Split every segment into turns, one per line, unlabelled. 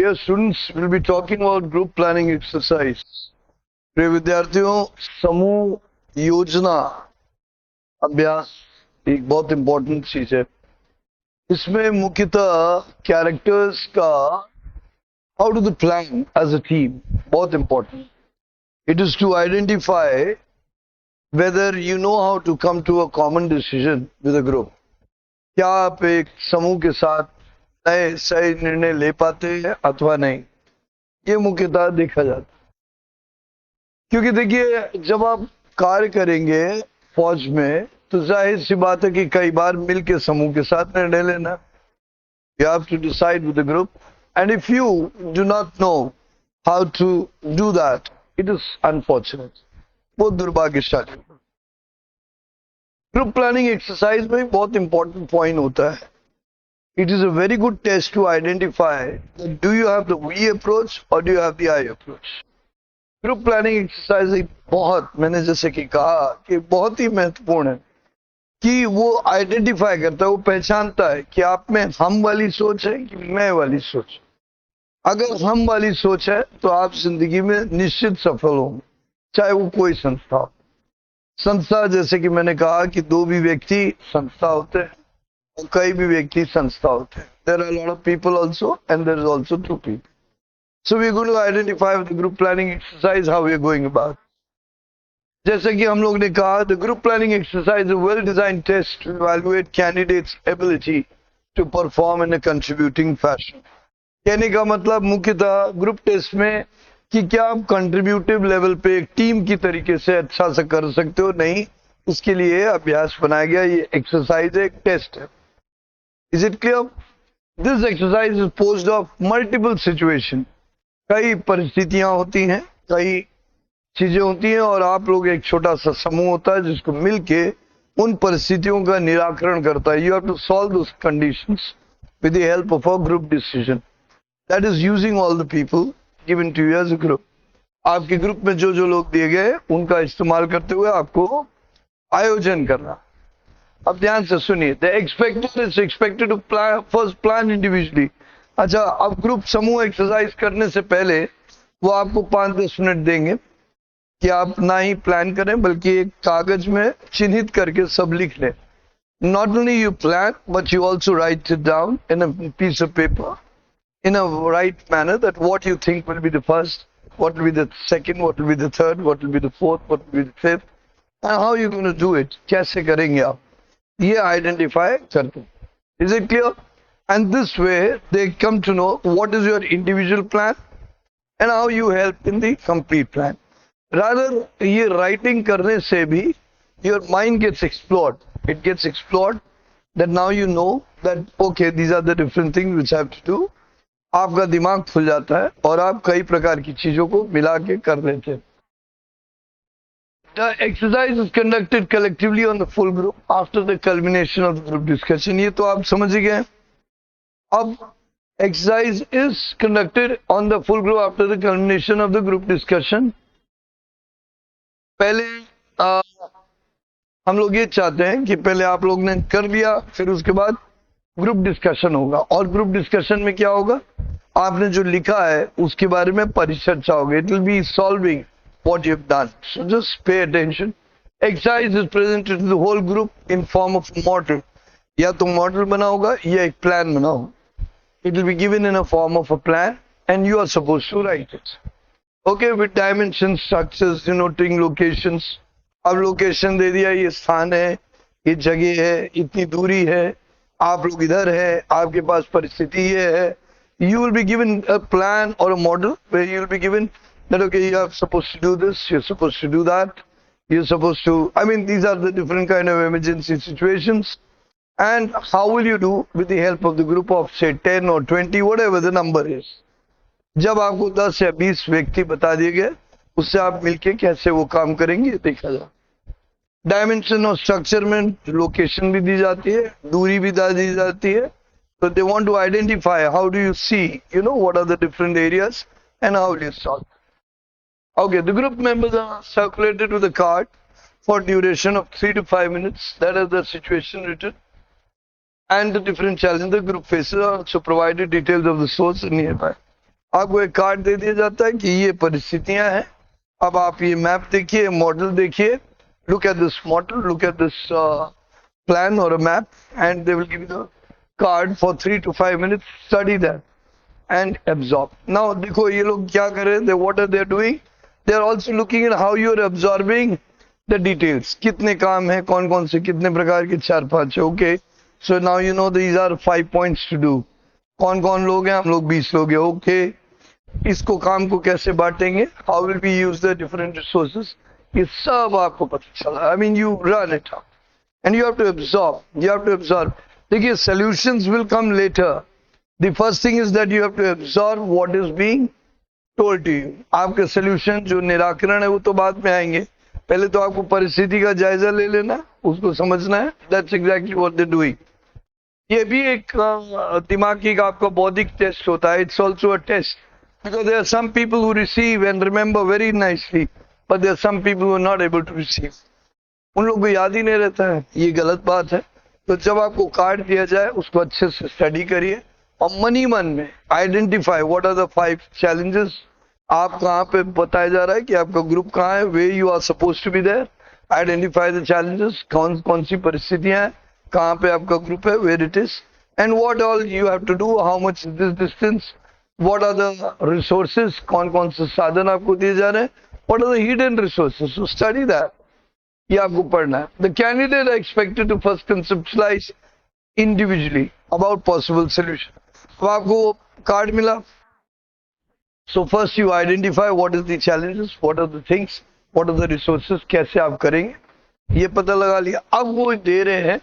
Dear students, we'll be talking about group planning exercise. प्रिय विद्यार्थियों, समूह योजना अभ्यास एक बहुत इंपॉर्टेंट चीज है. इसमें मुख्यतः कैरेक्टर्स का how do the plan as a team बहुत important. It is to identify whether you know how to come to a common decision with a group. क्या आप एक समूह के साथ नए सही निर्णय ले पाते हैं अथवा नहीं, ये मुख्यतः देखा जाता है. क्योंकि देखिए, जब आप कार्य करेंगे फौज में तो जाहिर सी बात है कि कई बार मिलकर समूह के साथ निर्णय लेना. You have to decide with the group, and if you do not know how to do that, it is unfortunate, बहुत दुर्भाग्यशाली. ग्रुप प्लानिंग एक्सरसाइज में बहुत इंपॉर्टेंट पॉइंट होता है. It is a very good test to identify that do you have the we approach or do you have the I approach. Group planning exercise एक बहुत, मैंने जैसे कि कहा कि बहुत ही महत्वपूर्ण है कि वो आइडेंटिफाई करता है, वो पहचानता है कि आप में हम वाली सोच है कि मैं वाली सोच. अगर हम वाली सोच है तो आप जिंदगी में निश्चित सफल होंगे, चाहे वो कोई संस्था हो. संस्था जैसे कि मैंने कहा कि दो भी व्यक्ति संस्था होते हैं और कई भी व्यक्ति संस्था होते हैं. There are a lot of people also and there is also two people. So we are going to identify with the group planning exercise how we are going about. जैसे कि हम लोग ने कहा, the group planning exercise is a well-designed test to evaluate candidates' ability to perform in a contributing fashion. कहने का मतलब मुख्यतः ग्रुप टेस्ट में कि क्या आप कंट्रीब्यूटिव लेवल पे एक टीम की तरीके से अच्छा से कर सकते हो नहीं, इसके लिए अभ्यास बनाया गया. ये एक्सरसाइज एक टेस्ट है. Is it clear? This exercise is posed of multiple situation. कई परिस्थितियां होती हैं, कई चीजें होती हैं और आप लोग एक छोटा सा समूह होता है जिसको मिलके उन परिस्थितियों का निराकरण करता है. You have to solve those conditions with the help of a group decision. That is using all the people given to you as a group. आपके ग्रुप में जो जो लोग दिए गए उनका इस्तेमाल करते हुए आपको आयोजन करना. अब ध्यान से सुनिए. The expected is expected to first plan individually. अच्छा, अब ग्रुप समूह एक्सरसाइज करने से पहले वो आपको 5-10 मिनट देंगे कि आप ना ही प्लान करें बल्कि एक कागज में चिन्हित करके सब लिख लें. Not only you plan but you also write it down in a piece of paper in a right manner, that what you think will be the first, what will be the second, what will be the third, what will be the fourth, what will be the fifth, and how you're going to do it. कैसे करेंगे आप, ये identify करते हैं. Is it clear? And this way they come to know what is your individual plan and how you help in the complete plan. Rather, ये writing करने से भी your mind gets explored. It gets explored that now you know that okay, these are the different things which I have to do. आपका दिमाग खुल जाता है और आप कई प्रकार की चीजों को मिला के कर लेते हैं. The exercise is conducted collectively on the full group after the culmination of the group discussion. ये तो आप समझ ही गए. अब exercise is conducted on the full group after the culmination of the group discussion. पहले हम लोग ये चाहते हैं कि पहले आप लोग ने कर लिया, फिर उसके बाद ग्रुप डिस्कशन होगा. और ग्रुप डिस्कशन में क्या होगा, आपने जो लिखा है उसके बारे में परिचर्चा होगी. It will be solving what you have done. So just pay attention. Exercise is presented to the whole group in form of model. या तो मॉडल बना होगा या एक प्लान बना होगा. It will be given in a form of a plan and you are supposed to write it. Okay, with dimensions, structures, denoting locations. अब location दे दिया, ये स्थान है, ये जगह है, इतनी दूरी है, आप लोग इधर है, आपके पास परिस्थिति ये है. You will be given a plan or a model where you will be given that okay, you are supposed to do this, you're supposed to do that, you're supposed to, I mean, these are the different kind of emergency situations. And how will you do with the help of the group of say 10 or 20, whatever the number is. जब आपको 10 या 20 व्यक्ति बता दिए गए, उससे आप मिलके कैसे वो काम करेंगे देखा जाए. डायमेंशन और स्ट्रक्चर में लोकेशन भी दी जाती है, दूरी भी दी जाती है. So they want to identify how do you see, you know, what are the different areas and how will you solve. Okay, the group members are circulated with a card for duration of 3 to 5 minutes. That is the situation written. And the different challenges the group faces are also provided details of the source nearby. आपको एक card दे दिया जाता है कि ये परिस्थितियां हैं, अब आप ये मैप देखिए, मॉडल देखिए, look at this model, look at this plan or a map, and they will give you the card for 3 to 5 minutes, study that and absorb. Now देखो ये लोग क्या कर रहे हैं, what are they doing? They are also looking at how you are absorbing the details. कितने काम है, कौन कौन से कितने प्रकार के 4-5 है. Okay, so now you know these are 5 points to do. कौन कौन लोग हैं, हम लोग 20 लोग हैं. Okay, इसको काम को कैसे बांटेंगे, how will we use the different resources, ये सब आपको पता चला. I mean you run it up. And you have to absorb. You have to absorb. देखिए, solutions will come later. The first thing is that you have to absorb what is being told to you. आपके solution जो निराकरण है वो तो बाद में आएंगे. पहले तो आपको परिस्थिति का जायजा ले लेना, उसको समझना है. That's exactly what they're doing. ये भी एक दिमागी का आपका बौद्धिक टेस्ट होता है. It's also a test because there are some people who receive and remember very nicely, but there are some people who are not able to receive. उन लोगों को याद ही नहीं रहता है, ये गलत बात है. तो जब आपको कार्ड दिया जाए उसको अच्छे से स्टडी करिए और मन ही मन में identify what are the 5 challenges. आप कहाँ पे बताया जा रहा है कि आपका ग्रुप कहाँ है, way you are suppose to be there. Identify the challenges, कौन कौन सी परिस्थितियां हैं, कहाँ पे आपका ग्रुप है, where it is, and what all you have to do, how much is this distance, what are the resources, कौन कौन से साधन आपको दिए जा रहे हैं, what are the hidden resources. So study that, ये आपको पढ़ना है. The candidate are expected to first conceptualise individually about possible solution. अब आपको कार्ड मिला, so first you identify what is the challenges, what are the things, what are the resources, कैसे आप करेंगे, ये पता लगा लिया. अब वो दे रहे हैं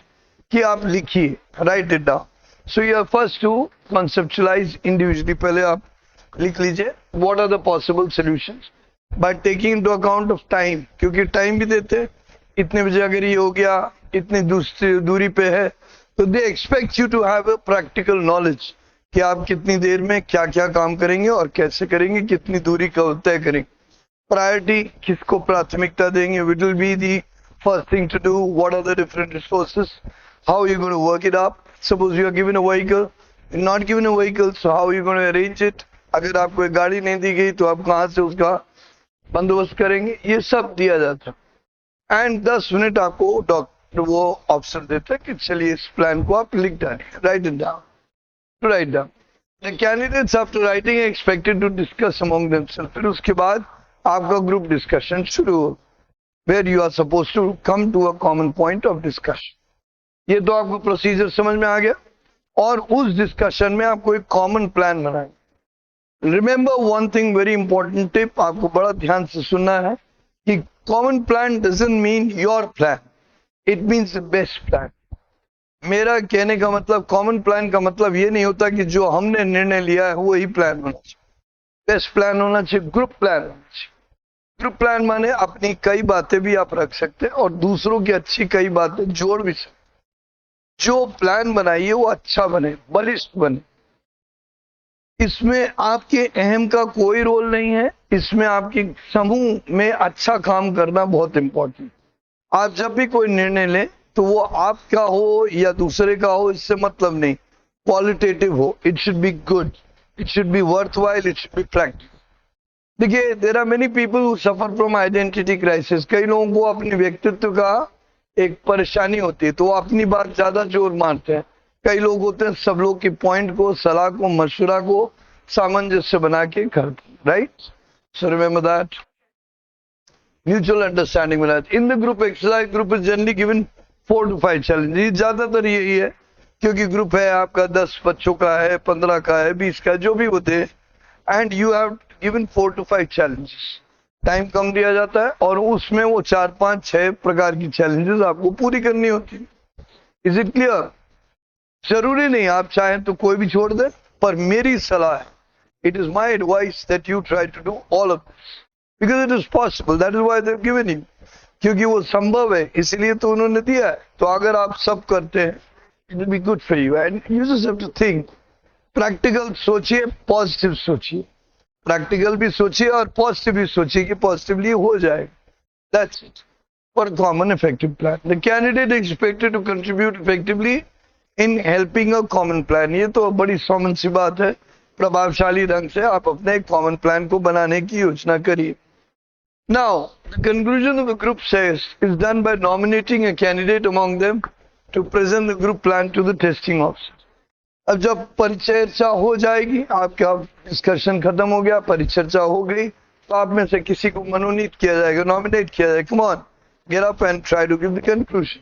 कि आप लिखिए, write it down. So you are first to conceptualise individually. पहले आप लिख लीजिए what are the possible solutions by taking into account of time, क्योंकि टाइम भी देते हैं. इतने बजे अगर ये हो गया, इतनी दूरी पे है, तो they expect you to have a practical knowledge कि आप कितनी देर में क्या क्या काम करेंगे और कैसे करेंगे, कितनी दूरी का तय करेंगे. प्रायोरिटी, किसको प्राथमिकता देंगे, which will be the first thing to do, what are the different resources, how you going to work it up. Suppose you are given a vehicle, not given a vehicle, so how you going to arrange it. अगर आपको एक गाड़ी नहीं दी गई तो आप कहाँ से उसका बंदोबस्त करेंगे, ये सब दिया जाता है. एंड 10 मिनट आपको डॉक्टर वो ऑप्शन देता है कि चलिए इस प्लान को आप लिख डालिए, write it down, to write down. The candidates after writing expected to discuss among themselves. फिर उसके बाद आपका ग्रुप डिस्कशन शुरू हो, where you are suppose to come to a common point of discussion. ये तो आपको प्रोसीजर समझ में आ गया. और उस डिस्कशन में आपको एक कॉमन प्लान बनाएंगे. Remember one thing, very important tip, आपको बड़ा ध्यान से सुनना है कि common plan doesn't mean your plan, it means the best plan. मेरा कहने का मतलब, कॉमन प्लान का मतलब ये नहीं होता कि जो हमने निर्णय लिया है वही प्लान होना चाहिए. बेस्ट प्लान होना चाहिए, ग्रुप प्लान होना चाहिए. ग्रुप प्लान माने अपनी कई बातें भी आप रख सकते हैं और दूसरों की अच्छी कई बातें जोड़ भी सकते. जो प्लान बनाइए वो अच्छा बने, बलिष्ठ बने. इसमें आपके अहम का कोई रोल नहीं है, इसमें आपके समूह में अच्छा काम करना बहुत इंपॉर्टेंट. आप जब भी कोई निर्णय लें तो वो आपका हो या दूसरे का हो, इससे मतलब नहीं, क्वालिटेटिव हो. It should be good, it should be worthwhile, it should be practical. देखिए, there are many people who suffer from identity crisis. कई लोगों को अपने व्यक्तित्व का एक परेशानी होती है तो वो अपनी बात ज्यादा जोर मारते हैं. कई लोग होते हैं सब लोग की पॉइंट को, सलाह को, मशवरा को सामंजस्य बना के करते, right. So remember that. Mutual understanding में रहती. In the group exercise, group is generally given 4 to 5 challenge. ज्यादातर यही है क्योंकि ग्रुप है आपका 10 बच्चों का है, 15 का है, 20 का, जो भी होते हैं. And you have given 4 to 5 challenges. Time कम दिया जाता है और उसमें वो 4, 5, 6 प्रकार की चैलेंजेस आपको पूरी करनी होती है. Is it clear? जरूरी नहीं आप चाहें तो कोई भी छोड़ दे, पर मेरी सलाह है, it is my advice that you try to do all of this because it is possible. That is why they have given you, क्योंकि वो संभव है इसलिए तो उन्होंने दिया है. तो अगर आप सब करते हैं it will be good for you. And you just have to think, practical सोचिए, पॉजिटिव सोचिए. प्रैक्टिकल भी सोचिए और पॉजिटिव भी सोचिए कि पॉजिटिवली हो जाएगा. That's it for common effective plan. The candidate expected to contribute effectively in helping a common plan. ये तो बड़ी कॉमन सी बात है प्रभावशाली ढंग से आप अपने कॉमन प्लान को बनाने की योजना करिए. Now, the conclusion of the group says is done by nominating a candidate among them to present the group plan to the testing officer. अब जब परिचर्चा हो जाएगी, आपका डिस्कशन खत्म हो गया, परिचर्चा हो गई, तो आप में से किसी को मनोनीत किया जाएगा, नॉमिनेट किया जाएगा. Come on, get up and try to give the conclusion.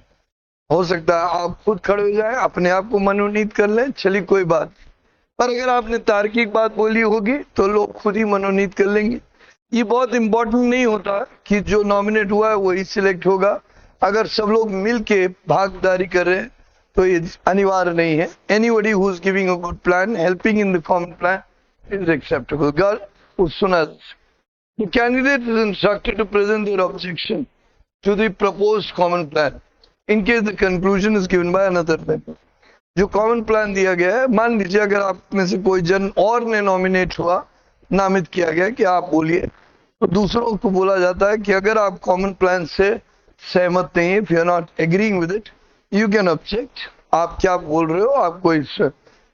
हो सकता है आप खुद खड़े हो जाए, अपने आप को मनोनीत कर लें, चलिए कोई बात. पर अगर आपने तार्किक बात बोली होगी तो लोग खुद ही मनोनीत कर लेंगे. ये बहुत इंपॉर्टेंट नहीं होता कि जो नॉमिनेट हुआ है वही सिलेक्ट होगा. अगर सब लोग मिलके भागीदारी कर रहे हैं तो ये अनिवार्य नहीं है. Anybody who is giving a good plan, helping in the common plan is acceptable. Girl सुना. The candidate is instructed to present their objection to the proposed common plan in case the conclusion is given by another member. जो common plan दिया गया है, मान लीजिए अगर आप में से कोई जन और ने नॉमिनेट हुआ, नामित किया गया कि आप बोलिए, तो दूसरों को बोला जाता है कि अगर आप कॉमन प्लान से सहमत नहीं है, if you are not agreeing with it, you can object. आप क्या बोल रहे हो, आपको इस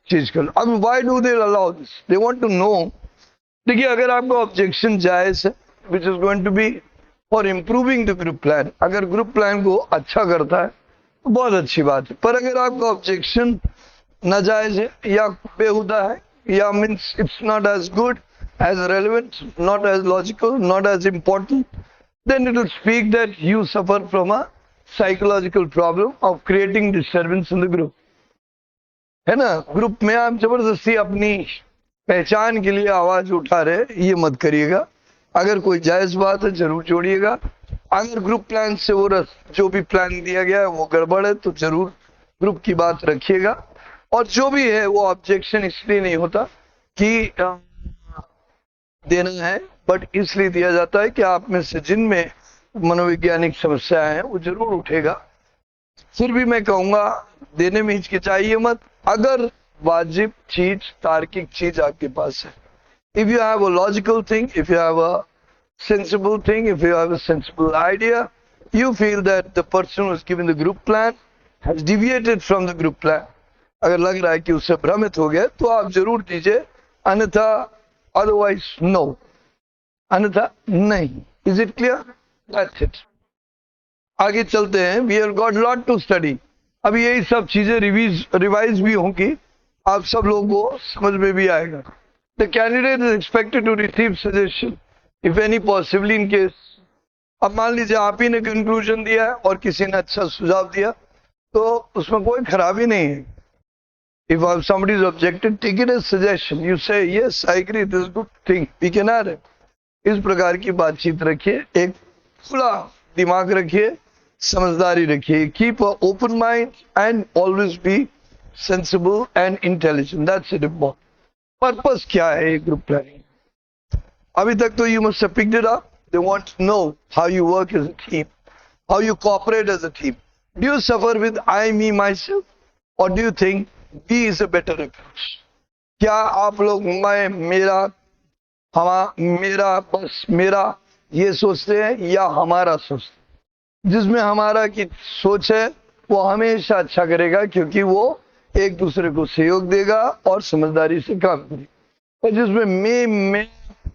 चीज कर लो. अब why do they allow this? They want to know. देखिए, अगर आपका ऑब्जेक्शन जायज है, which is going to be for improving the group plan, अगर ग्रुप प्लान को अच्छा करता है तो बहुत अच्छी बात है. पर अगर आपका ऑब्जेक्शन नाजायज है या बेहुदा है, या means it's not as good, as relevant, not as logical, not as important, then it will speak that you suffer from a psychological problem of creating disturbance in the group. है ना, group में आप जबरदस्ती अपनी पहचान के लिए आवाज उठा रहे, ये मत करिएगा. अगर कोई जायज बात है जरूर जोड़िएगा. अगर ग्रुप प्लान से वो जो भी प्लान दिया गया है वो गड़बड़ है तो जरूर ग्रुप की बात रखिएगा. और जो भी है वो ऑब्जेक्शन इसलिए नहीं होता कि देना है, बट इसलिए दिया जाता है कि आप में से जिनमें मनोवैज्ञानिक समस्याएं हैं वो जरूर उठेगा. फिर भी मैं कहूंगा देने में हिचकिचाइए मत, अगर वाजिब चीज, तार्किक चीज आपके पास है. If you have a logical thing, if you have a sensible thing, if you have a sensible idea, you feel that the person who is given the group plan has deviated from the group plan, अगर लग रहा है कि उससे भ्रमित हो गया तो आप जरूर दीजिए, अन्यथा otherwise no, अन्यथा नहीं. Is it clear? That's it. आगे चलते हैं. We have got lot to study. अभी यही सब चीजें रिवाइज भी होंगी, आप सब लोगों को समझ में भी आएगा. The candidate is expected to receive suggestion if any possibly in case. अब मान लीजिए आप ही ने कंक्लूजन दिया है और किसी ने अच्छा सुझाव दिया, तो उसमें कोई खराबी नहीं है. If somebody is objected, take it as suggestion. You say, yes, I agree, this is good thing, we can add it. इस प्रकार की बातचीत रखिए, एक खुला दिमाग रखिए, समझदारी रखिए. Keep an open mind and always be sensible and intelligent. That's it. Purpose क्या है ग्रुप प्लानिंग? अभी तक तो you must have picked it up. They want to know how you work as a team, how you cooperate as a team. Do you suffer with I, me, myself, or do you think we is a better approach? क्या आप लोग मैं, मेरा, मेरा, बस मेरा ये सोचते हैं या हमारा सोचते हैं? जिसमें हमारा की सोच है वो हमेशा अच्छा करेगा, क्योंकि वो एक दूसरे को सहयोग देगा और समझदारी से काम करेगा. और जिसमें मैं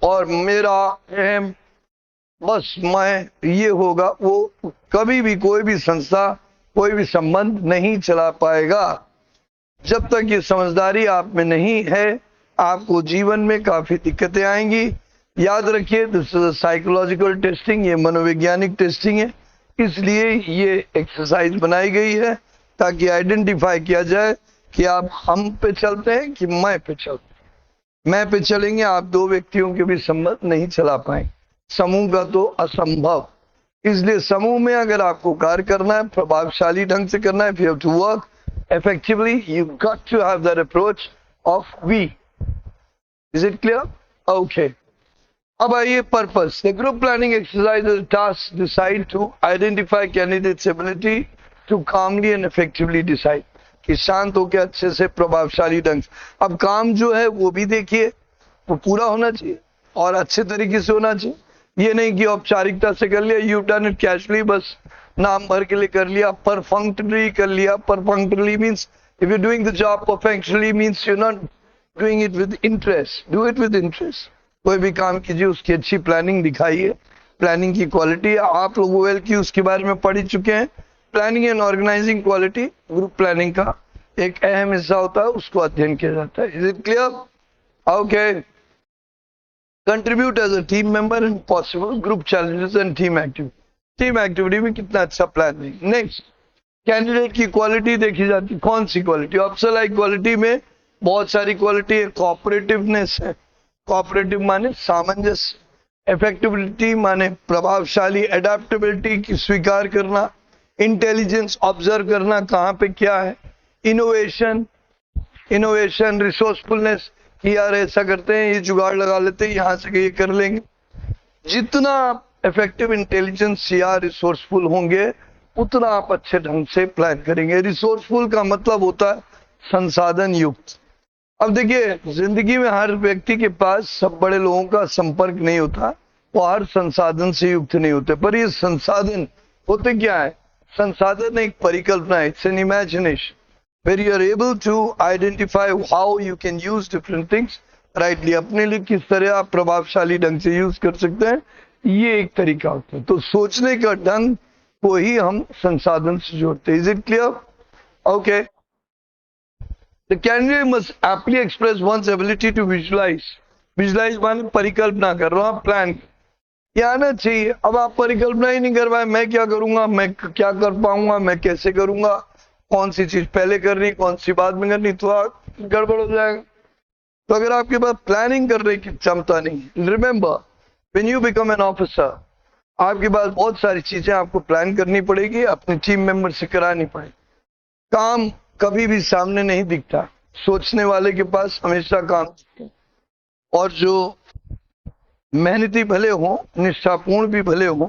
और मेरा अहम, बस मैं, ये होगा, वो कभी भी कोई भी संस्था, कोई भी संबंध नहीं चला पाएगा. जब तक ये समझदारी आप में नहीं है, आपको जीवन में काफी दिक्कतें आएंगी. याद रखिए, this is a psychological testing, ये मनोवैज्ञानिक टेस्टिंग है. इसलिए ये एक्सरसाइज बनाई गई है ताकि आइडेंटिफाई किया जाए कि आप हम पे चलते हैं कि मैं पे चलते हैं. मैं पे चलेंगे, आप दो व्यक्तियों के भी संबंध नहीं चला पाएंगे. समूह का तो असंभव. इसलिए समूह में अगर आपको कार्य करना है, प्रभावशाली ढंग से करना है, if you have to work effectively, you got to have that approach of we. Is it clear? Okay. अब आइए purpose. The group planning exercise is a task designed to identify candidates' ability to calmly and effectively decide. कि शांत होकर अच्छे से प्रभावशाली ढंग से. अब काम जो है वो भी देखिए, वो पूरा होना चाहिए और अच्छे तरीके से होना चाहिए. ये नहीं कि औपचारिकता से कर लिया, यू डन इट कैजुअली, बस नाम भर के लिए कर लिया, परफंक्टली कर लिया. Perfunctorily means if you doing the job perfectly means you not doing it with interest, do it with interest. कोई भी काम कीजिए उसकी अच्छी प्लानिंग दिखाइए, प्लानिंग की क्वालिटी आप लोग वेल की उसके बारे में पढ़ ही चुके हैं। Planning and organising quality group planning का एक अहम हिस्सा होता है, उसको अध्ययन किया जाता है। Is it clear? Okay. Contribute as a team member in possible group challenges and team activity. Team activity में कितना अच्छा प्लानिंग। नेक्स्ट, कैंडिडेट की क्वालिटी देखी जाती है। कौन सी क्वालिटी? ऑप्शनल लाइक क्वालिटी में बहुत सारी क्वालिटी है। कोऑपरेटिवनेस है, कोऑपरेटिव माने सामंजस्य, इफेक्टिविटी माने प्रभावशाली, एडेप्टेबिलिटी की स्वीकार करना, इंटेलिजेंस ऑब्जर्व करना कहाँ पे क्या है, इनोवेशन, इनोवेशन, रिसोर्सफुलनेस कि यार ऐसा करते हैं, ये जुगाड़ लगा लेते हैं, यहाँ से ये कर लेंगे। जितना आप इफेक्टिव, इंटेलिजेंस या रिसोर्सफुल होंगे उतना आप अच्छे ढंग से प्लान करेंगे। रिसोर्सफुल का मतलब होता है संसाधन युक्त। अब देखिए, जिंदगी में हर व्यक्ति के पास सब बड़े लोगों का संपर्क नहीं होता, वो हर संसाधन से युक्त नहीं होते। पर ये संसाधन होते क्या है? संसाधन एक परिकल्पना है, it's an imagination where you are able to identify how you can use different things rightly. अपने लिए किस तरह आप प्रभावशाली ढंग से यूज कर सकते हैं, ये एक तरीका होता है। तो सोचने का ढंग को ही हम संसाधन से जोड़ते हैं। Is it clear? Okay. The candidate must aptly express one's ability to visualize. Visualize माने परिकल्पना कर रहा हूँ, प्लान ये आना चाहिए। अब आप परिकल्पना ही नहीं कर पाए, मैं क्या करूंगा, मैं क्या कर पाऊंगा, मैं कैसे करूंगा, कौन सी चीज पहले करनी, कौन सी बाद में करनी, तो गड़बड़ हो जाएगा। तो अगर आपके पास प्लानिंग करने की क्षमता नहीं, remember when you become an officer, आपके पास बहुत सारी चीजें आपको प्लान करनी पड़ेगी, अपने टीम मेंबर से करानी पड़ेगी। काम कभी भी सामने नहीं दिखता, सोचने वाले के पास हमेशा काम दिखता है। और जो मेहनती भले हो, निष्ठापूर्ण भी भले हो,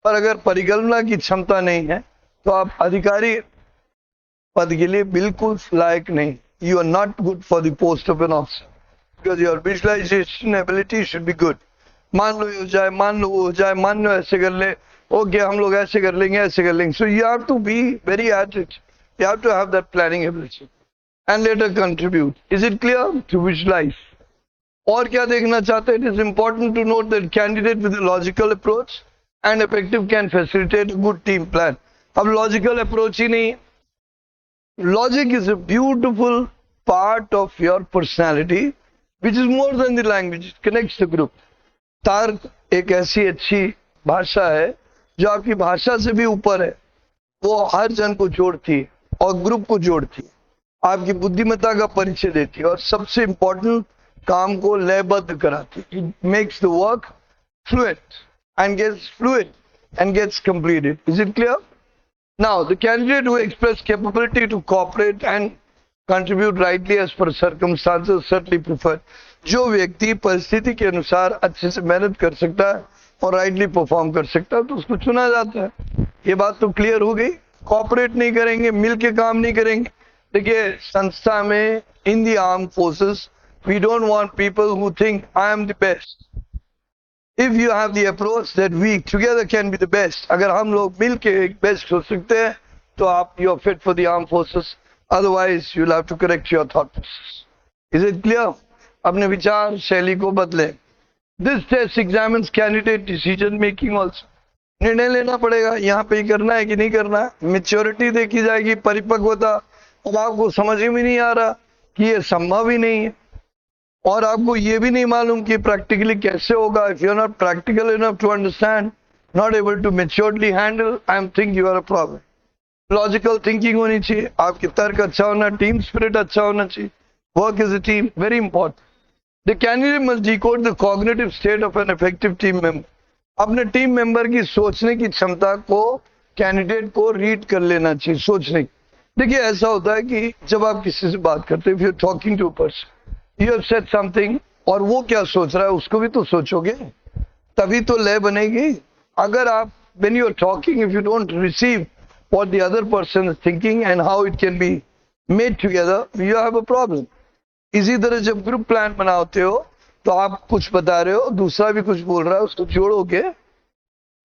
पर अगर परिकल्पना की क्षमता नहीं है तो आप अधिकारी पद के लिए बिल्कुल लायक नहीं। You are not good for the post of an officer because your visualisation ability should be good. मान लो ये हो जाए, मान लो वो हो जाए, मान लो ऐसे कर ले, ओके हम लोग ऐसे कर लेंगे, ऐसे कर लेंगे। So you have to be very at it, you have to have that planning ability and later contribute. Is it clear? To visualize. और क्या देखना चाहते हैं? It is important to note that candidate with a logical approach and effective can facilitate a good team plan. अब logical approach ही नहीं, logic is a beautiful part of your personality which is more than the language, it connects the group. तर्क एक ऐसी अच्छी भाषा है जो आपकी भाषा से भी ऊपर है, वो हर जन को जोड़ती है और ग्रुप को जोड़ती है, आपकी बुद्धिमत्ता का परिचय देती है और सबसे इंपॉर्टेंट काम को लयबद्ध कराती है। It makes the work fluid and gets completed. Is it clear? Now the candidate who express capability to cooperate and contribute rightly as per circumstances certainly preferred. जो व्यक्ति परिस्थिति के अनुसार अच्छे से मेहनत कर सकता है और राइटली परफॉर्म कर सकता है तो उसको चुना जाता है। ये बात तो क्लियर हो गई। कोऑपरेट नहीं करेंगे, मिल के काम नहीं करेंगे। देखिए, संस्था में in the arm forces we don't want people who think I am the best. If you have the approach that we together can be the best, अगर हम लोग मिल के एक बेस्ट हो सकते हैं तो आप you are fit for the arm forces, otherwise you will have to correct your thought process. Is it clear? अपने विचार शैली को बदलें। This test examines candidate decision making also. निर्णय लेना पड़ेगा, यहाँ पे ही करना है कि नहीं करना है। मेच्योरिटी देखी जाएगी, परिपक्वता। अब आपको समझ में नहीं आ रहा कि ये संभव ही नहीं है और आपको ये भी नहीं मालूम कि प्रैक्टिकली कैसे होगा। If you are not practical enough to understand, not able to maturely handle, I am think you are a problem. Logical thinking होनी चाहिए, आपकी तर्क अच्छा होना, टीम स्पिरिट अच्छा होना चाहिए। Work is a team, very important. The candidate must decode the cognitive state of an effective team member. अपने टीम मेंबर की सोचने की क्षमता को कैंडिडेट को रीड कर लेना चाहिए, सोचने की। देखिए, ऐसा होता है कि जब आप किसी से बात करते हैं, if you're talking to a person, you have said something, और वो क्या सोच रहा है उसको भी तो सोचोगे, तभी तो लय बनेगी। अगर आप when you are talking, if you don't receive what the other person is thinking and how it can be made together, you have a problem. इसी तरह जब ग्रुप प्लान बनाते हो तो आप कुछ बता रहे हो, दूसरा भी कुछ बोल रहा है, उसको जोड़ोगे।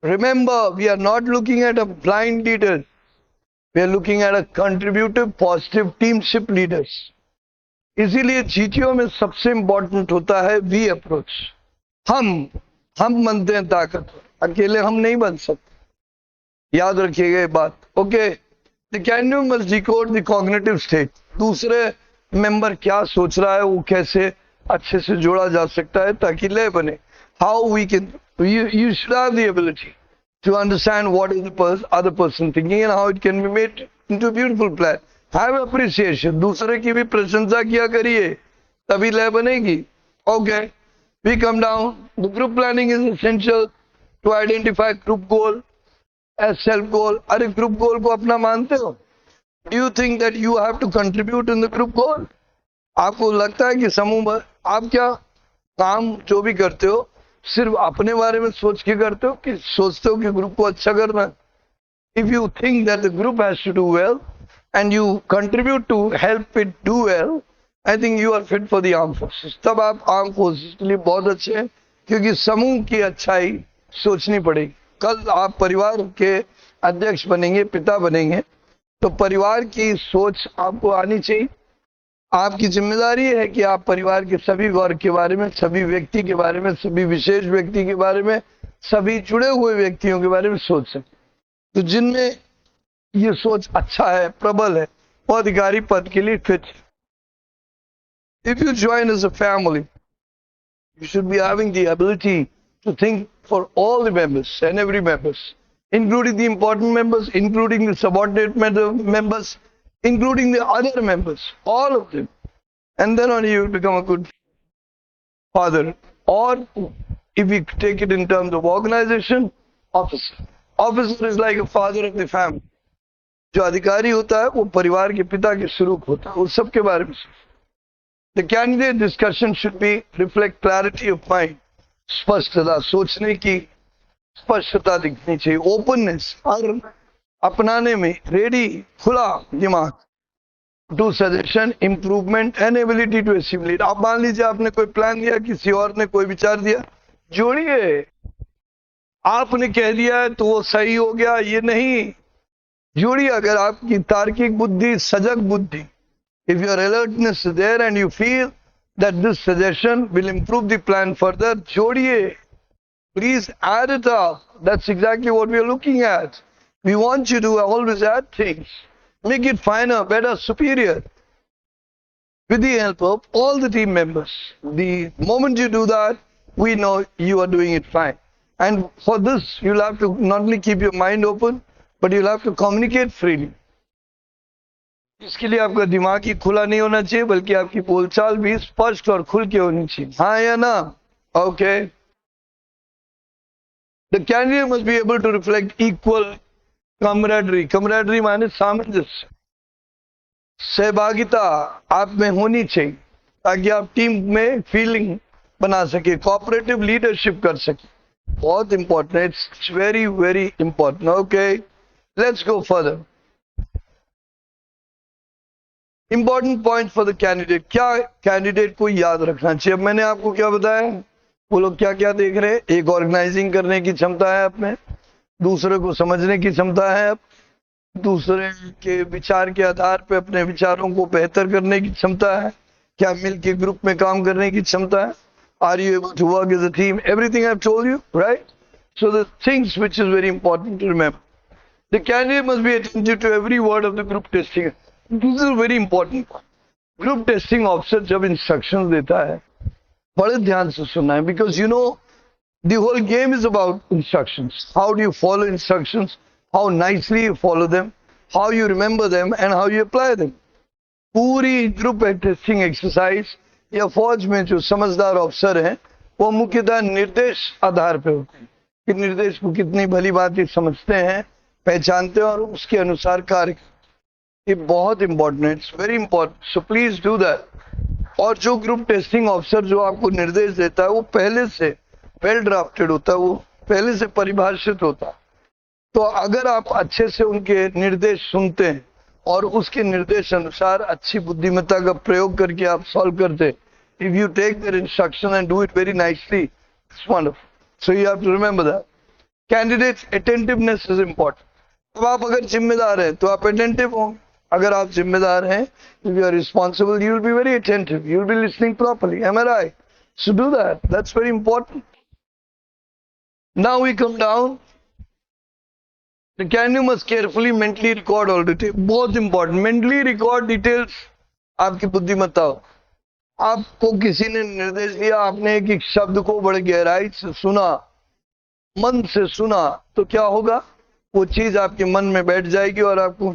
Remember, we are not looking at a blind leader, we are looking at a contributive positive teamship leaders. इसीलिए जीटीओ में सबसे इंपॉर्टेंट होता है वी अप्रोच। हम बनते हैं ताकतवर, अकेले हम नहीं बन सकते, याद रखिएगा ये बात। Okay, the candidate must decode the cognitive state. दूसरे मेंबर क्या सोच रहा है वो कैसे अच्छे से जोड़ा जा सकता है ताकि लय बने। How we can, you should have the ability to understand what is the other person thinking and how it can be made into a beautiful plan. Have appreciation, दूसरे की भी प्रशंसा किया करिए तभी लय बनेगी। Okay, we come down. The group planning is essential to identify group goal as self goal. अरे group goal को अपना मानते हो? Do you think that you have to contribute in the group goal? आपको लगता है कि समूह, आप क्या काम जो भी करते हो सिर्फ अपने बारे में सोच के करते हो कि सोचते हो कि ग्रुप को अच्छा करना है? If you think that the group has to do well and you contribute to help it do well, I think you are fit for the armed forces. तब आप आर्म फोर्सेस के लिए बहुत अच्छे हैं, क्योंकि समूह की अच्छाई सोचनी पड़ेगी। कल आप परिवार के अध्यक्ष बनेंगे, पिता बनेंगे, तो परिवार की सोच आपको आनी चाहिए। आपकी जिम्मेदारी है कि आप परिवार के सभी वर्ग के बारे में, सभी व्यक्ति के बारे में, सभी विशेष व्यक्ति के बारे में, सभी जुड़े हुए व्यक्तियों के बारे में सोच सकें। तो जिनमें ये सोच अच्छा है, प्रबल है, वो अधिकारी पद के लिए फिट है। If you join as a family, you should be having the ability to think for all the members and every members, including the important members, including the subordinate members, including the other members, all of them. And then only you will become a good father. Or if we take it in terms of organization, officer. Officer is like a father of the family. जो अधिकारी होता है वो परिवार के पिता के स्वरूप होता है, उस सब के बारे में। The candidate discussion should be reflect clarity of mind. स्पष्टता, सोचने की स्पष्टता दिखनी चाहिए, ओपननेस, और अपनाने में रेडी, खुला दिमाग, to suggestion, improvement and ability to assimilate. आप मान लीजिए आपने कोई प्लान दिया, किसी और ने कोई विचार दिया, जोड़िए। आपने कह दिया है तो वो सही हो गया, ये नहीं, जोड़िए। अगर आपकी तार्किक बुद्धि, सजग बुद्धि, if your alertness is there and you feel that this suggestion will improve the plan further, जोड़िए, please add it up. That's exactly what we are looking at. We want you to always add things, make it finer, better, superior, with the help of all the team members. The moment you do that, we know you are doing it fine. And for this, you'll have to not only keep your mind open, but you'll have to communicate freely. इसके लिए आपका दिमाग ही खुला नहीं होना चाहिए, बल्कि आपकी बोलचाल भी स्पष्ट और खुल के होनी चाहिए। हाँ या ना? Okay. The candidate must be able to reflect equal camaraderie. Camaraderie माने सामंजस्य, सहभागिता आप में होनी चाहिए ताकि आप टीम में फीलिंग बना सके, कोऑपरेटिव लीडरशिप कर सके। बहुत इंपॉर्टेंट है, it's very very important. Okay, let's go further. Important point for the candidate, क्या कैंडिडेट को याद रखना चाहिए? अब मैंने आपको क्या बताया, वो लोग क्या क्या देख रहे हैं? एक, ऑर्गेनाइजिंग करने की क्षमता है आप में, दूसरे को समझने की क्षमता है, दूसरे के विचार के आधार पे अपने विचारों को बेहतर करने की क्षमता है, क्या मिलके ग्रुप में काम करने की क्षमता है, are you able to work as a team, everything I have told you, right? So the things which is very important to remember. The candidate must be attentive to every word of the group testing. This is very important. Group testing officer जब instructions देता है, बड़े ध्यान से सुनना है, because you know the whole game is about instructions. How do you follow instructions, how nicely you follow them, how you remember them and how you apply them. पूरी group testing exercise या फौज में जो समझदार अफसर हैं वो मुख्यतः निर्देश आधार पे होते हैं कि निर्देश को कितनी भली बात समझते हैं, पहचानते हैं और उसके अनुसार कार्य। ये बहुत इंपॉर्टेंट है, it's very important, so please do that. और जो ग्रुप टेस्टिंग ऑफिसर जो आपको निर्देश देता है वो पहले से वेल ड्राफ्टेड होता है, वो पहले से परिभाषित होता है। तो अगर आप अच्छे से उनके निर्देश सुनते हैं और उसके निर्देश अनुसार अच्छी बुद्धिमत्ता का प्रयोग करके आप सॉल्व करते, if you take their instruction and do it very nicely, it's wonderful. So you have to remember that. Candidates attentiveness is important. अब आप अगर जिम्मेदार हैं तो आप अटेंटिव होंगे, अगर आप जिम्मेदार हैं, if you are responsible, you will be very attentive, you will be listening properly. Am I right? So do that. That's very important. Now we come down. The candy must carefully mentally record all details. बहुत important. Mentally record details. आपकी बुद्धिमत्ता हो. आपको किसी ने निर्देश दिया, आपने एक एक शब्द को बड़े गहराई से सुना, मन से सुना, तो क्या होगा? वो चीज आपके मन में बैठ जाएगी और आपको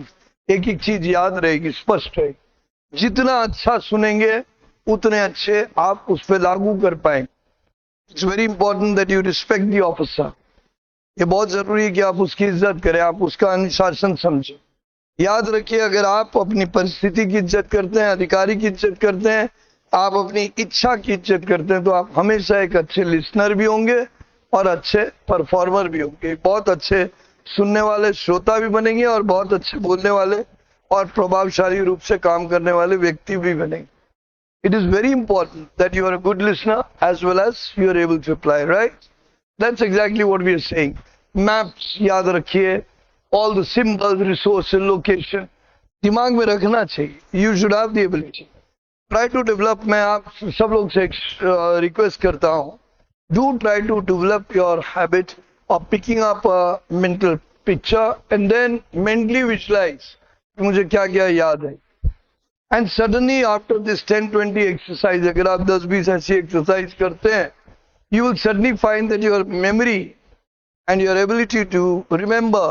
एक एक चीज याद रहेगी, स्पष्ट रहेगी। जितना अच्छा सुनेंगे उतने अच्छे आप उस पर लागू कर पाएंगे। It's very important that you respect the officer. ये बहुत जरूरी है कि आप उसकी इज्जत करें, आप उसका अनुशासन समझें। याद रखिए, अगर आप अपनी परिस्थिति की इज्जत करते हैं, अधिकारी की इज्जत करते हैं, आप अपनी इच्छा की इज्जत करते हैं, तो आप हमेशा एक अच्छे लिसनर भी होंगे और अच्छे परफॉर्मर भी होंगे। बहुत अच्छे सुनने वाले श्रोता भी बनेंगे और बहुत अच्छे बोलने वाले और प्रभावशाली रूप से काम करने वाले व्यक्ति भी बनेंगे। It is very important that you are a good listener as well as you are able to apply, right? That's exactly what we are saying. Maps याद रखिए, all the symbols, resources, location, दिमाग में रखना चाहिए. You should have the ability. Try to develop, मैं आप सब लोग से रिक्वेस्ट करता हूँ, do try to develop your habit of picking up a mental picture and then mentally visualize मुझे क्या क्या याद है. And suddenly after this 10-20 exercise, अगर आप 10-20 ऐसी एक्सरसाइज करते हैं, you will suddenly find that your memory and your ability to remember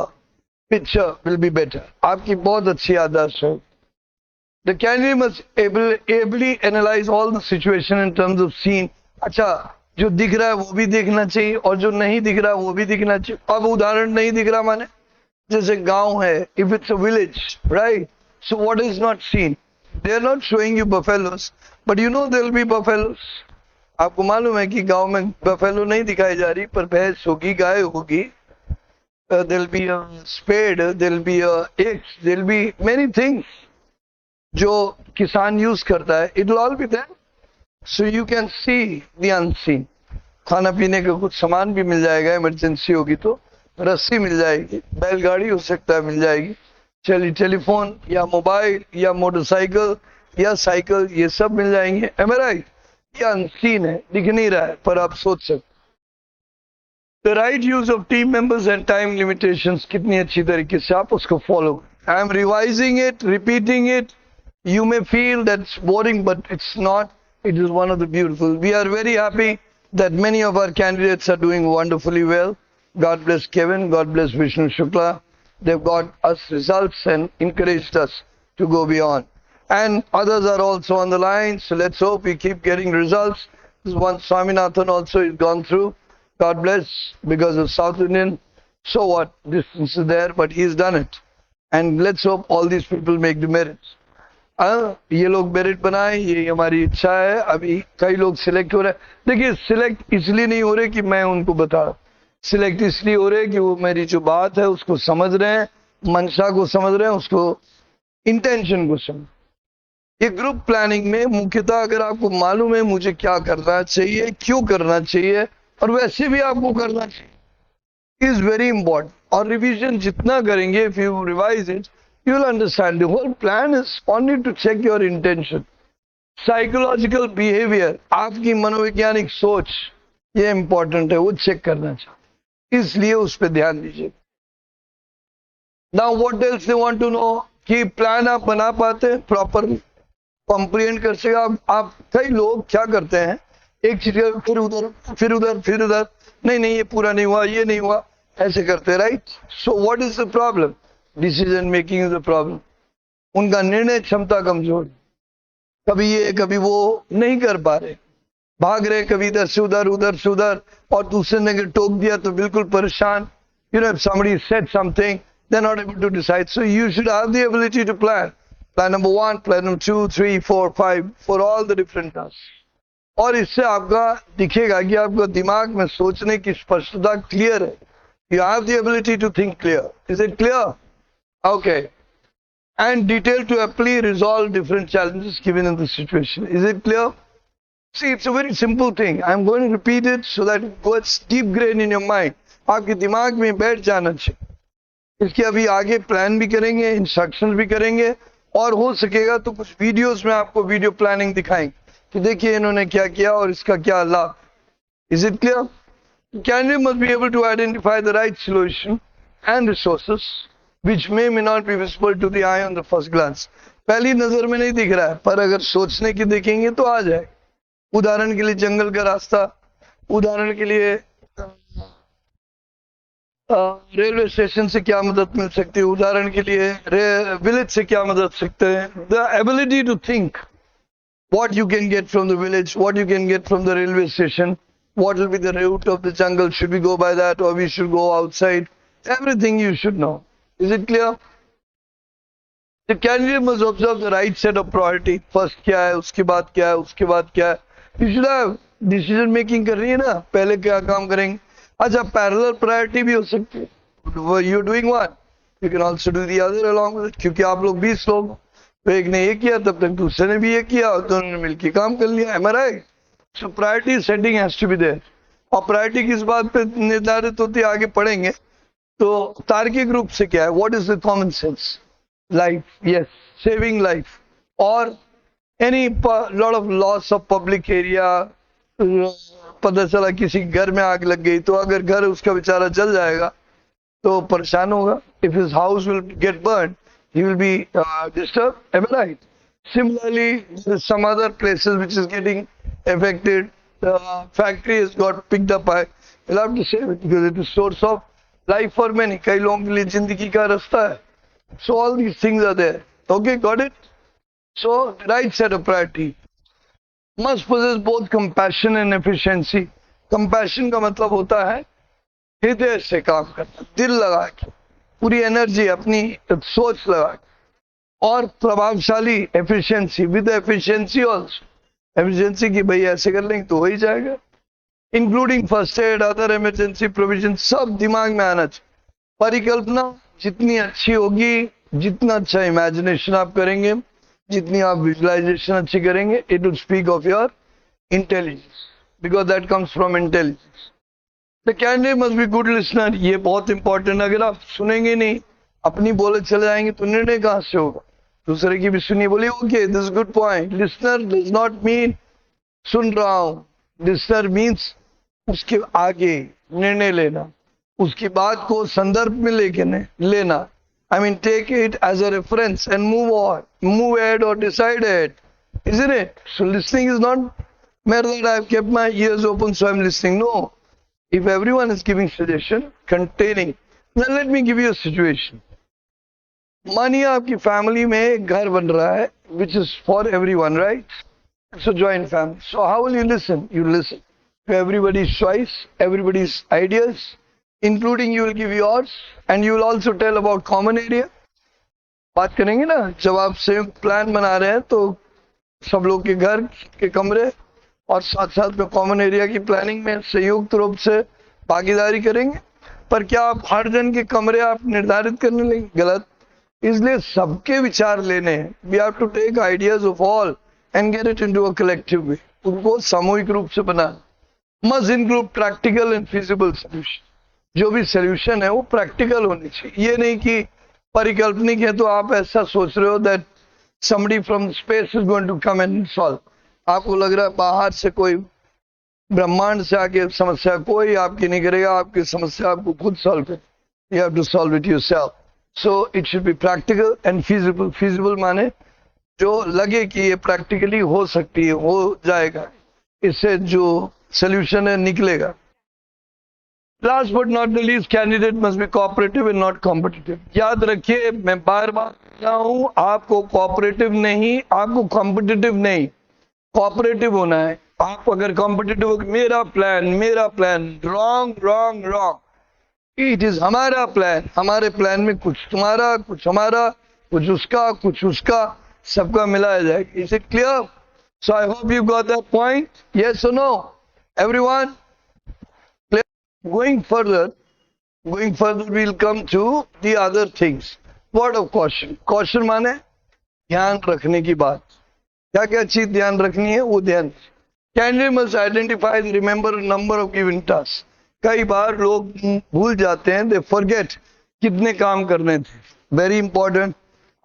picture will be better. आपकी बहुत अच्छी याददाश्त है. The candidate must ably analyze all the situation in terms of scene. अच्छा, जो दिख रहा है वो भी देखना चाहिए और जो नहीं दिख रहा है वो भी दिखना चाहिए. अब उदाहरण नहीं दिख रहा माने जैसे गांव है, if it's a village, right? So what is not seen? They are not showing you buffaloes, but you know there will be buffaloes. आपको मालूम है कि गांव में buffalo नहीं दिखाई जा रही, पर भैंस होगी, गाय होगी. There will be a spade, there will be a axe, there will be many things जो किसान यूज करता है. It will all be there, so you can see the unseen. खाना पीने का कुछ सामान भी मिल जाएगा, इमरजेंसी होगी तो रस्सी मिल जाएगी, बैलगाड़ी हो सकता है मिल जाएगी, चलिए टेलीफोन या मोबाइल या मोटरसाइकिल या साइकिल, ये सब मिल जाएंगे. Am I right? ये अनसीन है, दिख नहीं रहा है, पर आप सोच सकते. The right use of team members and time limitations, कितनी अच्छी तरीके से आप उसको follow. I am revising it, repeating it. You may feel that's boring, but it's not. It is one of the beautiful. We are very happy that many of our candidates are doing wonderfully well. God bless Kevin. God bless Vishnu Shukla. They've got us results and encouraged us to go beyond. And others are also on the line, so let's hope we keep getting results. This one Swaminathan also is gone through. God bless, because of South Indian. So what? Distance is there, but he's done it. And let's hope all these people make the merits. ये लोग merit बनाए, ये हमारी इच्छा है. अभी कई लोग सिलेक्ट हो रहे हैं. देखिए, सिलेक्ट इसलिए नहीं हो रहे कि मैं उनको बता, सिलेक्ट इसलिए हो रहे कि वो मेरी जो बात है उसको समझ रहे हैं, मंशा को समझ रहे हैं, उसको इंटेंशन को समझ. ये ग्रुप प्लानिंग में मुख्यतः अगर आपको मालूम है मुझे क्या करना चाहिए, क्यों करना चाहिए और वैसे भी आपको करना चाहिए, इज वेरी इंपॉर्टेंट. और रिवीजन जितना करेंगे, if you revise it, you will understand the whole plan is only to check your intention. Psychological behavior, आपकी मनोवैज्ञानिक सोच, ये इंपॉर्टेंट है, वो चेक करना चाहिए, इसलिए उस पर ध्यान दीजिए. Now what else they want to know, कि प्लान आप बना पाते हैं प्रॉपर, कॉम्प्रिहेंड कर सके आप. कई लोग क्या करते हैं, एक चीज फिर उधर फिर उधर फिर उधर, नहीं ये पूरा नहीं हुआ, ये नहीं हुआ, ऐसे करते, right? So what is the problem? Decision making is the problem. उनका निर्णय क्षमता कमजोर, कभी ये कभी वो नहीं कर पा रहे, भाग रहे कभी इधर से उधर, और दूसरे ने टोक दिया तो बिल्कुल परेशान. You know, if somebody said something, they're not able to decide. So you should have the ability to plan. Plan number 1, plan number 2, 3, 4, 5 for all the different tasks. और इससे आपका दिखेगा कि आपका दिमाग में सोचने की स्पष्टता क्लियर है. You have the ability to think clear. Is it clear? Okay. And detail to aptly resolve different challenges given in the situation. Is it clear? See, it's a very simple thing. I'm going to repeat it so that it goes deep grain in your mind. आपके दिमाग में बैठ जाना चाहिए. इसके अभी आगे plan भी करेंगे, इंस्ट्रक्शन भी करेंगे और हो सकेगा तो कुछ वीडियोस में आपको वीडियो प्लानिंग दिखाएंगे कि देखिए इन्होंने क्या किया और इसका क्या लाभ। Is it clear? Candidate must be able to identify the right solution and resources which may not be visible to the eye on the first glance. पहली नजर में नहीं दिख रहा है, पर अगर सोचने की देखेंगे तो आ जाए। उदाहरण के लिए जंगल का रास्ता, उदाहरण के लिए रेलवे स्टेशन से क्या मदद मिल सकती है, उदाहरण के लिए विलेज से क्या मदद सकते हैं। The ability to think what you can get from the village, what you can get from the railway station, what will be the route of the jungle, should we go by that or we should go outside, everything you should know. Is it clear? The candidate must observe the right set of priority. First क्या है, उसके बाद क्या है, उसके बाद क्या है. You should have decision making करनी है ना, पहले क्या काम करेंगे. अच्छा, parallel priority भी हो सकती है. You're doing one, you can also do the other along with it. क्योंकि आप लोग 20 लोग, तो एक ने ये किया तब तक दूसरे ने भी ये किया और दोनों ने मिलकर काम कर लिया। Am I right? So priority setting has to be there. और प्रायोरिटी किस बात पे निर्धारित होती है आगे पढ़ेंगे। तो तार्किक रूप से क्या है, what is the common sense? Life, yes, saving life, और any lot of loss of public area. पता चला किसी घर में आग लग गई, तो अगर घर उसका बेचारा जल जाएगा तो परेशान होगा। If his house will get burn, he will be disturbed. Am I right? Similarly, some other places which is getting affected, the factory has got picked up by, we'll have to save it because it is source of life for many. कई लोगों के लिए जिंदगी का रास्ता है. So all these things are there. Okay, got it? So the right set of priority must possess both compassion and efficiency. Compassion का मतलब होता है हृदय से काम करना, दिल लगा के, पूरी एनर्जी अपनी सोच लगा, और प्रभावशाली efficiency, with efficiency also, efficiency की भाई ऐसे कर लेंगे तो हो ही जाएगा। Including first aid, other emergency provision, सब दिमाग में आना चाहिए। परिकल्पना जितनी अच्छी होगी, जितना अच्छा इमेजिनेशन आप करेंगे, जितनी आप विजुअलाइजेशन अच्छी करेंगे, it will speak of your intelligence, because that comes from intelligence. The candidate must be good listener, ये बहुत इंपॉर्टेंट। अगर आप सुनेंगे नहीं, अपनी बोले चले जाएंगे तो निर्णय कहां से होगा? दूसरे की भी सुनिए, बोलिए okay this good point. Listener does not mean सुन रहा हूं, लिसनर मीन्स उसके आगे निर्णय लेना, उसकी बात को संदर्भ में लेके लेना। I mean take it as a reference and move on, move ahead और decide ahead, isn't it? So listening is not mere that I have kept my ears open so I am listening, no. If everyone is giving suggestion containing, then let me give you a situation. मानिए आपकी family में एक घर बन रहा है, which is for everyone, right? It's a joint family. So how will you listen? You listen to everybody's choice, everybody's ideas, including you will give yours, and you will also tell about common area. बात करेंगे ना, जब आप संयुक्त plan बना रहे हैं तो सब लोग के घर के कमरे और साथ साथ में कॉमन एरिया की प्लानिंग में संयुक्त रूप से भागीदारी करेंगे। पर क्या आप हर जन के कमरे आप निर्धारित करने लेंगे? गलत। इसलिए सबके विचार लेने हैं। We have to take ideas of all and get it into a collective way, उनको सामूहिक रूप से बनाना। Must include practical and feasible solution. जो भी सोल्यूशन है वो प्रैक्टिकल होनी चाहिए। ये नहीं कि परिकल्पनिक है तो आप ऐसा सोच रहे हो that somebody from space is going to come and solve. आपको लग रहा है बाहर से कोई ब्रह्मांड से आके समस्या कोई आपकी नहीं करेगा, आपकी समस्या आपको खुद सॉल्व कर, you have to solve it yourself. So it should be practical and feasible. Feasible माने जो लगे कि ये प्रैक्टिकली हो सकती है, हो जाएगा, इससे जो सोल्यूशन है निकलेगा। Last but not the least, candidate must B cooperative and not competitive. याद रखिए, मैं बार बार कह रहा हूं, आपको कोऑपरेटिव नहीं, आपको कॉम्पिटिटिव नहीं, कोऑपरेटिव होना है। आप अगर कॉम्पिटिटिव हो, मेरा plan, wrong wrong wrong. It is हमारा प्लान, हमारे प्लान में कुछ तुम्हारा, कुछ हमारा, कुछ उसका, कुछ उसका, सबका मिलाया जाएगा। Is it clear? So I hope you got that point. Yes और no everyone? Going further, we'll come to the other things. Word of caution. Caution माने ध्यान रखने की बात। क्या क्या चीज ध्यान रखनी है, वो ध्यान। Candidate must identify and remember a number of given tasks. कई बार लोग भूल जाते हैं, they forget कितने काम करने थे। Very important.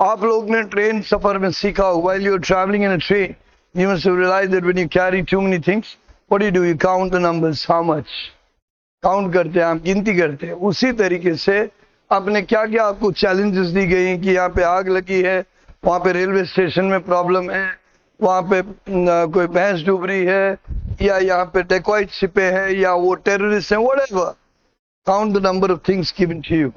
आप लोग ने ट्रेन सफर में सीखा हो, while you are traveling in a train, you must have realized that when you carry too many things, what do? You count the numbers, how much? Count करते हैं, आप गिनती करते हैं। उसी तरीके से आपने क्या क्या आपको चैलेंजेस दी गई कि यहाँ पे आग लगी है, वहाँ पे रेलवे स्टेशन में प्रॉब्लम है, वहाँ पे कोई भैंस डूब रही है, या यहाँ पे डेकॉइट छिपे हैं, या वो टेररिस्ट हैं, whatever. Count the number of things given to you,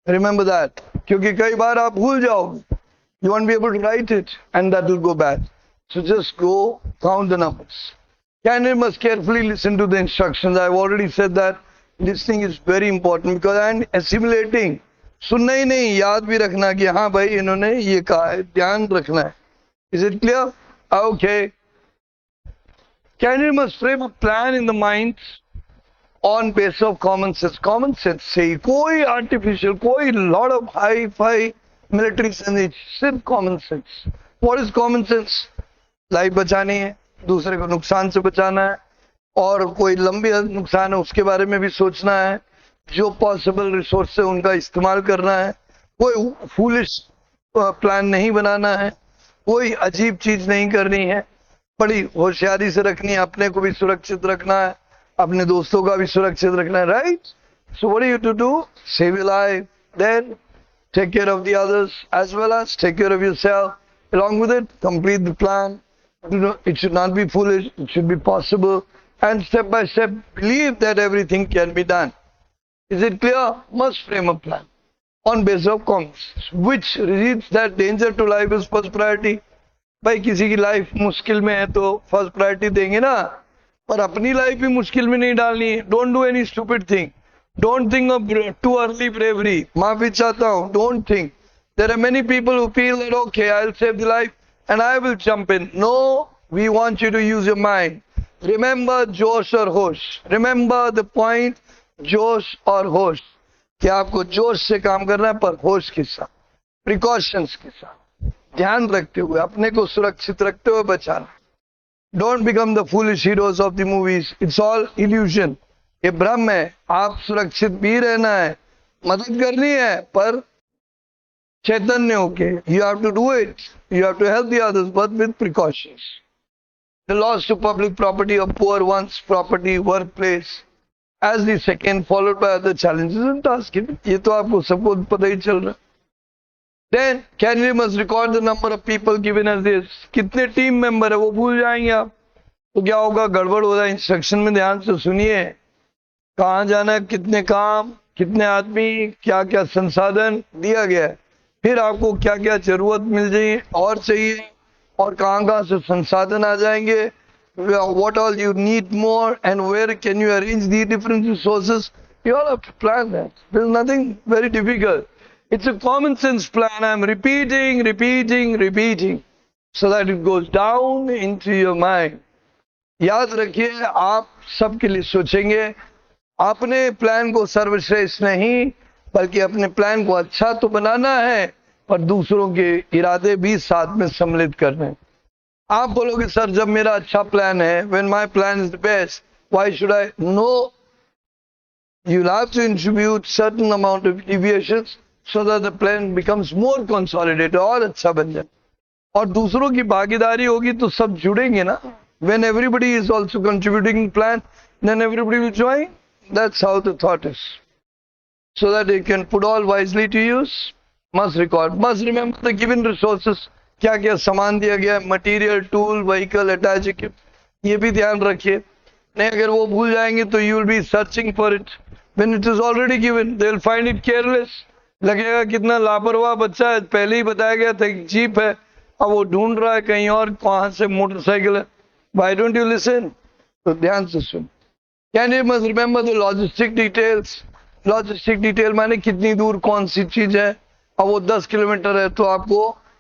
remember that, क्योंकि कई बार आप भूल जाओगे, you won't be able to write it and that will go bad. So just go count the numbers. Candidate must carefully listen to the instructions. I've already said that listening is very important because and assimilating, सुनना ही नहीं, याद भी रखना कि हाँ भाई इन्होंने ये कहा है, ध्यान रखना है। Is it clear? Okay. Candidate must frame a plan in the mind on basis of common sense. Common sense से ही, कोई artificial, कोई lot of high-fi military sense, सिर्फ common sense. What is common sense? Life बचानी है, दूसरे को नुकसान से बचाना है, और कोई लंबी नुकसान है उसके बारे में भी सोचना है, जो पॉसिबल रिसोर्स है उनका इस्तेमाल करना है, कोई फूलिश प्लान नहीं बनाना है, कोई अजीब चीज नहीं करनी है, बड़ी होशियारी से रखनी है, अपने को भी सुरक्षित रखना है, अपने दोस्तों का भी सुरक्षित रखना है, right? So what you to do? Save your life, then take care of the others as well as take care of yourself. Along with it, complete the plan. It should not be foolish, it should be possible, and step by step believe that everything can be done. Is it clear? Must frame a plan on basis of common sense, which reads that danger to life is first priority. भाई किसी की life मुश्किल में है तो first priority देंगे ना, पर अपनी लाइफ भी मुश्किल में नहीं डालनी है। Don't do any stupid thing, don't think of too early bravery. माफी चाहता हूँ, don't think. There are many people who feel that okay I will save the life and I will jump in. No, we want you to use your mind. Remember जोश और होश. Remember the point, जोश और होश, कि आपको जोश से काम करना है पर होश के साथ, प्रिकॉशंस के साथ, ध्यान रखते हुए, अपने को सुरक्षित रखते हुए बचाना। Don't become the foolish heroes of the movies. It's all illusion. ये भ्रम है। आप सुरक्षित भी रहना है, मदद करनी है, पर चैतन्य होके, you have to do it. You have to help the others, but with precautions. The loss to public property of poor one's property, workplace, as the second, followed by other challenges and tasks. ये तो आपको सबको पता ही चल रहा है। Then candidate must record the number of people given as this. कितने team member है वो भूल जाएंगे आप, तो क्या होगा? गड़बड़ हो जाए। इंस्ट्रक्शन में ध्यान से सुनिए, कहाँ जाना, कितने काम, कितने आदमी, क्या क्या संसाधन दिया गया है, फिर आपको क्या क्या जरूरत मिल जाए और चाहिए, और कहाँ कहाँ से संसाधन आ जाएंगे, what all you need more and where can you arrange the different resources. You all have to plan that. There's nothing very difficult. It's a common sense plan. I'm repeating so that it goes down into your mind. याद रखिए, आप सबके लिए सोचेंगे, अपने plan को सर्वश्रेष्ठ नहीं, बल्कि अपने प्लान को अच्छा तो बनाना है, पर दूसरों के इरादे भी साथ में सम्मिलित करने। आप बोलोगे सर जब मेरा अच्छा प्लान है, when my plan is the best, why should I? No, you'll have to contribute certain amount of deviations so that the plan becomes more consolidated, और अच्छा बन जाए। और दूसरों की भागीदारी होगी तो सब जुड़ेंगे ना। When everybody is also contributing plan, then everybody will join. That's how the thought is. So that you can put all wisely to use, must record, must remember the given resources. क्या क्या सामान दिया गया है, material, tool, vehicle, attach equip, ये भी ध्यान रखिए। नहीं, अगर वो भूल जाएंगे तो you will be searching for it when it is already given. They will find it careless. लगेगा कितना लापरवाह बच्चा है, पहले ही बताया गया था एक जीप है, अब वो ढूंढ रहा है कहीं और कहां से मोटरसाइकिल है। Why don't you listen? तो ध्यान से सुन। Candidate must remember the logistic details. Logistic detail माने कितनी दूर कौन सी चीज है। अब वो 10 किलोमीटर है तो आपको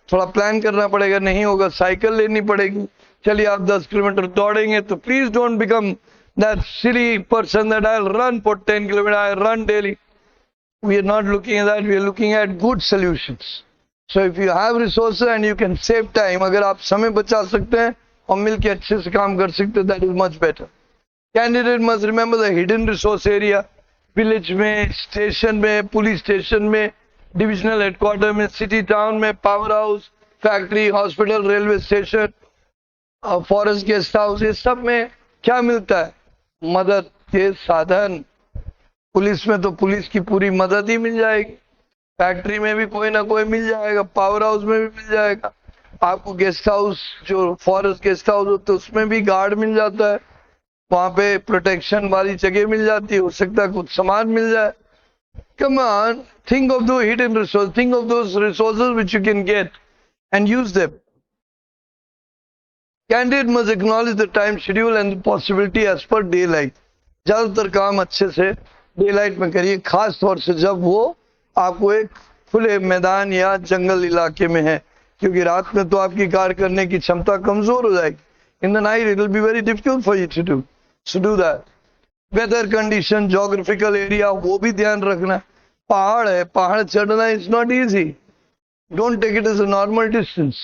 थोड़ा प्लान करना पड़ेगा, नहीं होगा साइकिल लेनी पड़ेगी। चलिए आप 10 किलोमीटर दौड़ेंगे तो please don't become that silly person that I will run for 10 kilometre, I run daily. We are not looking at that, we are looking at good solutions. So if you have resources and you can save time, अगर आप समय बचा सकते हैं और मिलकर अच्छे से काम कर सकते हैं, that is much better. Candidate must remember the hidden resource area. Village में, स्टेशन में, पुलिस स्टेशन में, डिविजनल हेडक्वार्टर में, सिटी टाउन में, power house, factory, hospital, railway station, forest guest house, ये सब में क्या मिलता है? मदद के साधन। पुलिस में तो पुलिस की पूरी मदद ही मिल जाएगी, फैक्ट्री में भी कोई ना कोई मिल जाएगा, पावर हाउस में भी मिल जाएगा, आपको गेस्ट हाउस, जो फॉरेस्ट गेस्ट हाउस होते हैं उसमें भी गार्ड मिल जाता है, वहां पे प्रोटेक्शन वाली जगह मिल जाती है, हो सकता है कुछ सामान मिल जाए। Come on, think of the hidden resources, think of those resources which you can get and use them. Candidate must acknowledge the time schedule and the possibility as per daylight. ज्यादातर काम अच्छे से डेलाइट में करिए, खास तौर से जब वो आपको एक खुले मैदान या जंगल इलाके में है, क्योंकि रात में तो आपकी कार्य करने की क्षमता कमजोर हो जाएगी। In the night it will be very difficult for you to do, so do that. Weather condition, geographical area, वो भी ध्यान रखना। पहाड़ है, पहाड़ चढ़ना is not easy, don't take it as a normal distance,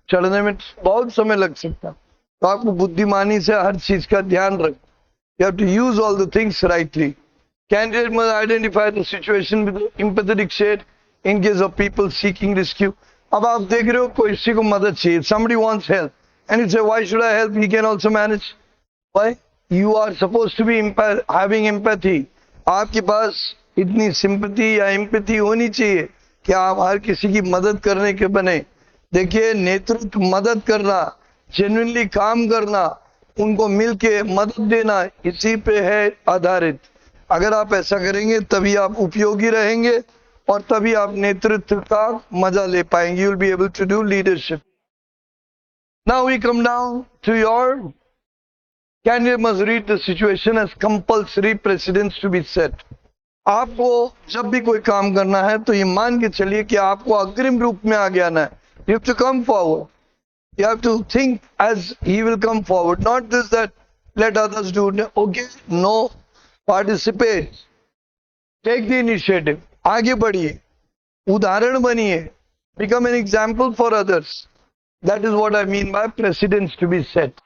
चढ़ने में बहुत समय लग सकता है, तो आपको बुद्धिमानी से हर चीज का ध्यान रख। You have to use all the things rightly. Candidate must identify the situation with empathetic shade in case of people seeking rescue. अब आप देख रहे हो कोई किसी को मदद चाहिए, somebody wants help and you say why should I help, he can also manage. Why? You are supposed to be having empathy. आपके पास इतनी सिंपैथी या एम्पैथी होनी चाहिए कि आप हर किसी की मदद करने के बने। देखिए, नेतृत्व, मदद करना, जेन्युइनली काम करना, उनको मिलके मदद देना, इसी पे है आधारित। अगर आप ऐसा करेंगे तभी आप उपयोगी रहेंगे और तभी आप नेतृत्व का मजा ले पाएंगे। You'll be able to do leadership. Now we come down to your candidate must read the situation as compulsory precedence to be set. आपको जब भी कोई काम करना है तो ये मान के चलिए कि आपको अग्रिम रूप में आगे आना है। You have to come forward. You have to think as he will come forward, not this that let others do. Okay, no, participate. Take the initiative. आगे बढ़िए, उदाहरण बनिए, become an example for others. That is what I mean by precedence to be set.